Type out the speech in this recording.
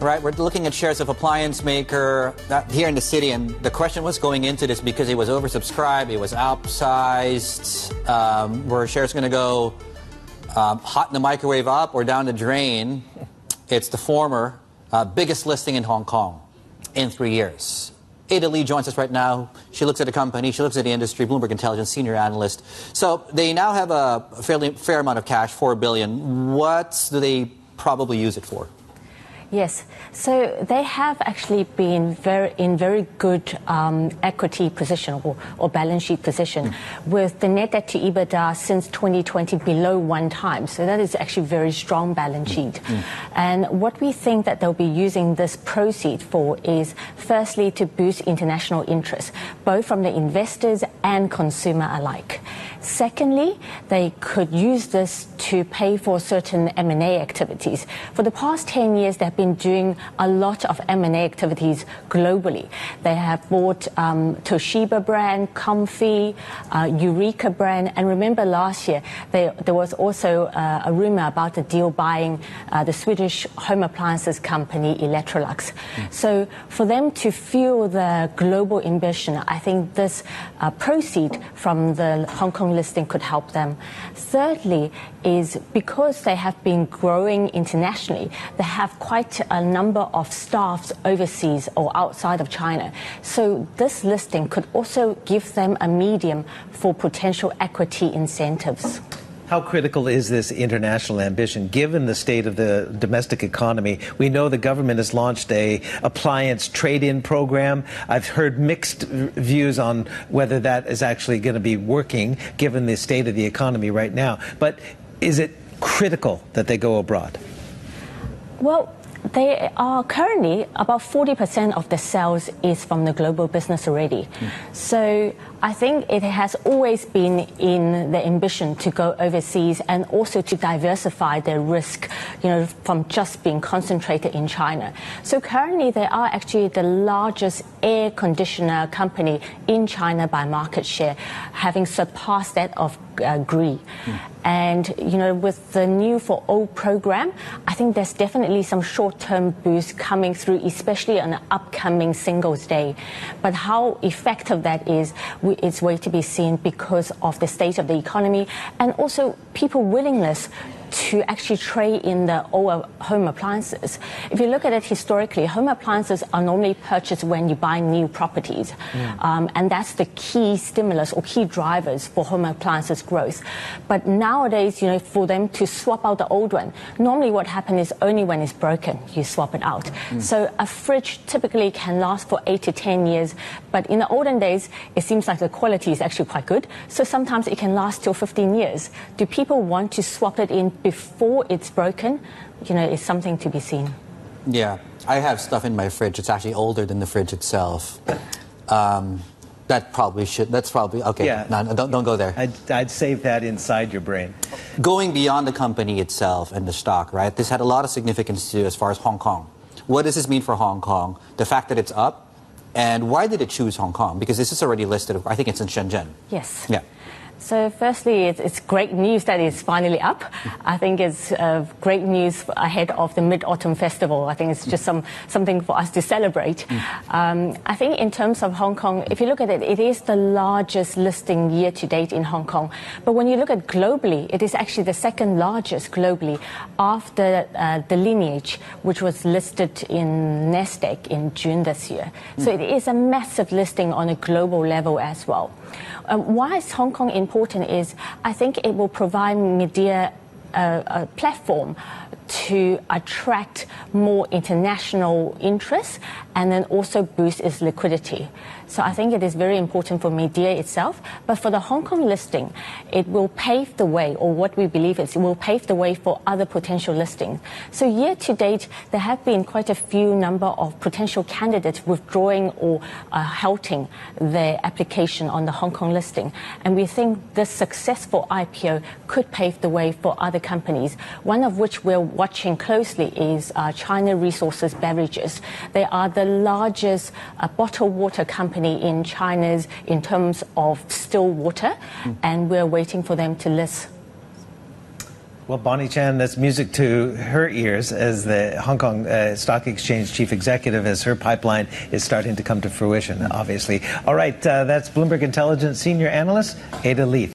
Right, we're looking at shares of appliance maker here in the city, and the question was going into this because it was oversubscribed, it was upsized. Were shares going to go hot in the microwave up or down the drain? It's the former biggest listing in Hong Kong in 3 years. Ada Lee joins us right now. She looks at the company, she looks at the industry, Bloomberg Intelligence senior analyst. So they now have a fair amount of cash, $4 billion. What do they probably use it for? Yes, so they have actually been in very good equity position or balance sheet position with the net debt to EBITDA since 2020 below 1 time. So that is actually very strong balance sheet. And what we think that they'll be using this proceed for is firstly to boost international interest, both from the investors and consumer alike. Secondly, they could use this to pay for certain M&A activities. For the past 10 years, they've been doing a lot of M&A activities globally. They have bought Toshiba brand, Comfy, Eureka brand, and remember last year there was also a rumor about the deal buying the Swedish home appliances company Electrolux. So for them to fuel the global ambition, I think this proceed from the Hong Kong listing could help them. Thirdly is because they have been growing internationally, they have quite a number of staffs overseas or outside of China. So this listing could also give them a medium for potential equity incentives. How critical is this international ambition, given the state of the domestic economy? We know the government has launched a appliance trade-in program. I've heard mixed views on whether that is actually going to be working, given the state of the economy right now. But is it critical that they go abroad? Well, they are currently about 40% of the sales is from the global business already. So I think it has always been in the ambition to go overseas and also to diversify their risk, from just being concentrated in China. So currently they are actually the largest air conditioner company in China by market share, having surpassed that of Gree. And, with the New for All program, I think there's definitely some short-term boost coming through, especially on the upcoming Singles Day. But how effective that is, it's way to be seen because of the state of the economy and also people's willingness to actually trade in the old home appliances. If you look at it historically, home appliances are normally purchased when you buy new properties. And that's the key stimulus or key drivers for home appliances growth. But nowadays, for them to swap out the old one, normally what happens is only when it's broken, you swap it out. So a fridge typically can last for 8 to 10 years. But in the olden days, it seems like the quality is actually quite good. So sometimes it can last till 15 years. Do people want to swap it in before it's broken? It's something to be seen. Yeah, I have stuff in my fridge. It's actually older than the fridge itself. That's probably, okay, yeah. No, don't go there. I'd save that inside your brain. Going beyond the company itself and the stock, right? This had a lot of significance too as far as Hong Kong. What does this mean for Hong Kong? The fact that it's up, and why did it choose HongOng? Because this is already listed, I think it's in Shenzhen. Yes. Yeah. So firstly, it's great news that it's finally up. I think it's great news ahead of the Mid-Autumn Festival. I think it's just something for us to celebrate. I think in terms of Hong Kong, if you look at it, it is the largest listing year to date in Hong Kong. But when you look at globally, it is actually the second largest globally after the Lineage, which was listed in Nasdaq in June this year. So it is a massive listing on a global level as well. Why is Hong Kong important is I think it will provide Midea a platform to attract more international interest and then also boost its liquidity. So I think it is very important for Midea itself, but for the Hong Kong listing, it will pave the way, or what we believe is it will pave the way for other potential listings. So year to date, there have been quite a few number of potential candidates withdrawing or halting their application on the Hong Kong listing. And we think this successful IPO could pave the way for other companies, one of which we're watching closely is China Resources Beverages. They are the largest bottled water company in China's in terms of still water, and we're waiting for them to list. Well, Bonnie Chan, that's music to her ears as the Hong Kong Stock Exchange chief executive, as her pipeline is starting to come to fruition, obviously. All right, that's Bloomberg Intelligence senior analyst Ada Leith.